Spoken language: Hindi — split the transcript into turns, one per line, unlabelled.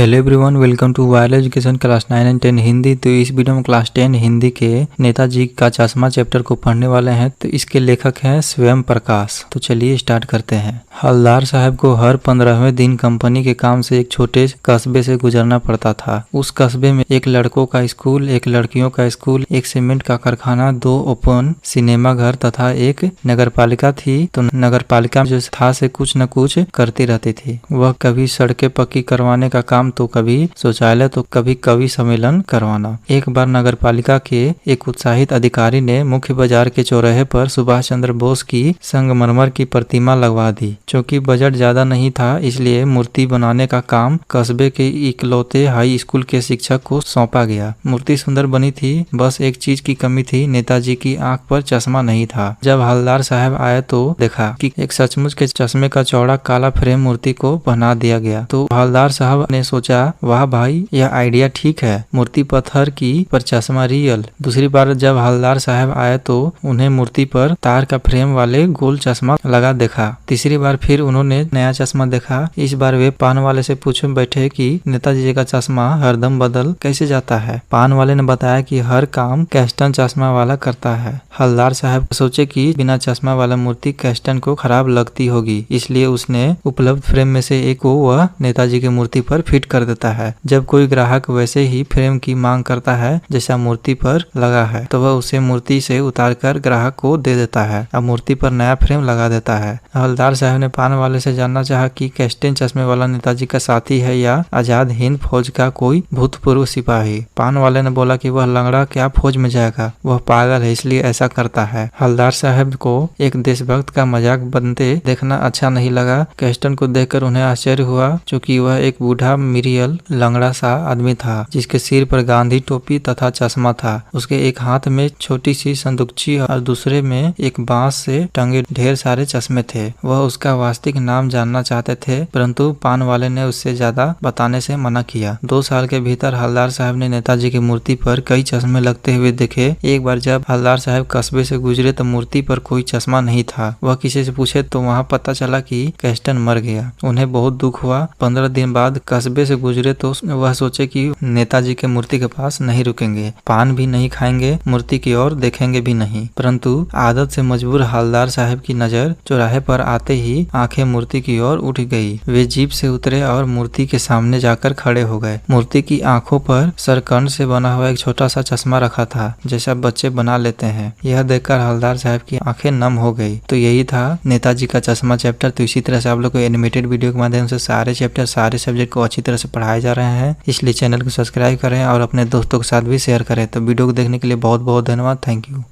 Hello everyone, welcome to Vial education class 9 and 10 Hindi. तो इस वीडियो में क्लास 10 हिंदी के नेताजी का चश्मा चैप्टर को पढ़ने वाले हैं। तो इसके लेखक हैं स्वयं प्रकाश। तो चलिए स्टार्ट करते हैं। हवलदार साहब को हर 15वें दिन कंपनी के काम से एक छोटे कस्बे से गुजरना पड़ता था। उस कस्बे में एक लड़कों का स्कूल, एक लड़कियों का स्कूल, एक सीमेंट का कारखाना, 2 ओपन सिनेमा घर तथा एक नगरपालिका थी। तो नगरपालिका जो था से कुछ न कुछ करती रहती थी। वह कभी सड़कें पक्की करवाने का काम, तो कभी शौचालय, तो कभी कवि सम्मेलन करवाना। एक बार नगरपालिका के एक उत्साहित अधिकारी ने मुख्य बाजार के चौराहे पर सुभाष चंद्र बोस की संगमरमर की प्रतिमा लगवा दी। चूंकि बजट ज्यादा नहीं था, इसलिए मूर्ति बनाने का काम कस्बे के इकलौते हाई स्कूल के शिक्षक को सौंपा गया। मूर्ति सुंदर बनी थी, बस एक चीज की कमी थी, नेताजी की आंख पर चश्मा नहीं था। जब हवलदार साहब आए तो देखा कि एक सचमुच के चश्मे का चौड़ा काला फ्रेम मूर्ति को पहना दिया गया। तो हवलदार साहब ने सोचा, वाह भाई, यह आइडिया ठीक है। मूर्ति पत्थर की पर चश्मा रियल। दूसरी बार जब हवलदार साहब आए तो उन्हें मूर्ति पर तार का फ्रेम वाले गोल चश्मा लगा देखा। तीसरी बार फिर उन्होंने नया चश्मा देखा। इस बार वे पान वाले से पूछे बैठे कि नेताजी जी का चश्मा हरदम बदल कैसे जाता है। पान वाले ने बताया कि हर काम कैस्टन चश्मा वाला करता है। हवलदार साहब सोचे कि बिना चश्मा वाला मूर्ति कैस्टन को खराब लगती होगी, इसलिए उसने उपलब्ध फ्रेम में से एक को वह नेताजी की मूर्ति पर फिट कर देता है। जब कोई ग्राहक वैसे ही फ्रेम की मांग करता है जैसा मूर्ति पर लगा है, तो वह उसे मूर्ति से उतारकर ग्राहक को दे देता है। अब मूर्ति पर नया फ्रेम लगा देता है। हवलदार साहब ने पान वाले से जानना चाहा कि कैस्टन चश्मे वाला नेताजी का साथी है या आजाद हिंद फौज का कोई भूतपूर्व सिपाही। पान वाले ने बोला कि वह लंगड़ा क्या फौज में जाएगा, वह पागल है, इसलिए ऐसा करता है। हवलदार साहब को एक देशभक्त का मजाक बनते देखना अच्छा नहीं लगा। कैस्टन को देखकर उन्हें आश्चर्य हुआ, क्योंकि वह एक बूढ़ा मिरियल लंगड़ा सा आदमी था, जिसके सिर पर गांधी टोपी तथा चश्मा था। उसके एक हाथ में छोटी सी संदूकची और दूसरे में एक बांस से टंगे ढेर सारे चश्मे थे। वह उसका वास्तविक नाम जानना चाहते थे, परंतु पान वाले ने उससे ज्यादा बताने से मना किया। 2 साल के भीतर हवलदार साहब ने नेताजी की मूर्ति पर कई चश्मे लगते हुए देखे। एक बार जब हवलदार साहब कस्बे से गुजरे तो मूर्ति पर कोई चश्मा नहीं था। वह किसी से पूछे तो वहाँ पता चला कि कैस्टन मर गया। उन्हें बहुत दुख हुआ। 15 दिन बाद कस्बे से गुजरे तो वह सोचे कि नेताजी के मूर्ति के पास नहीं रुकेंगे, पान भी नहीं खाएंगे, मूर्ति की ओर देखेंगे भी नहीं। परंतु आदत से मजबूर हवलदार साहब की नजर चौराहे पर आते ही आंखें मूर्ति की ओर उठ गई। वे जीप से उतरे और मूर्ति के सामने जाकर खड़े हो गए। मूर्ति की आंखों पर सरकंड से बना हुआ एक छोटा सा चश्मा रखा था, जैसा बच्चे बना लेते हैं। यह देखकर हवलदार साहब की आंखें नम हो गई। तो यही था नेताजी का चश्मा चैप्टर। तो इसी तरह से आप लोग को एनिमेटेड वीडियो के माध्यम से सारे चैप्टर, सारे सब्जेक्ट को अच्छी तरह से पढ़ाए जा रहे हैं, इसलिए चैनल को सब्सक्राइब करें और अपने दोस्तों के साथ भी शेयर करें। तो वीडियो को देखने के लिए बहुत बहुत धन्यवाद। Thank you.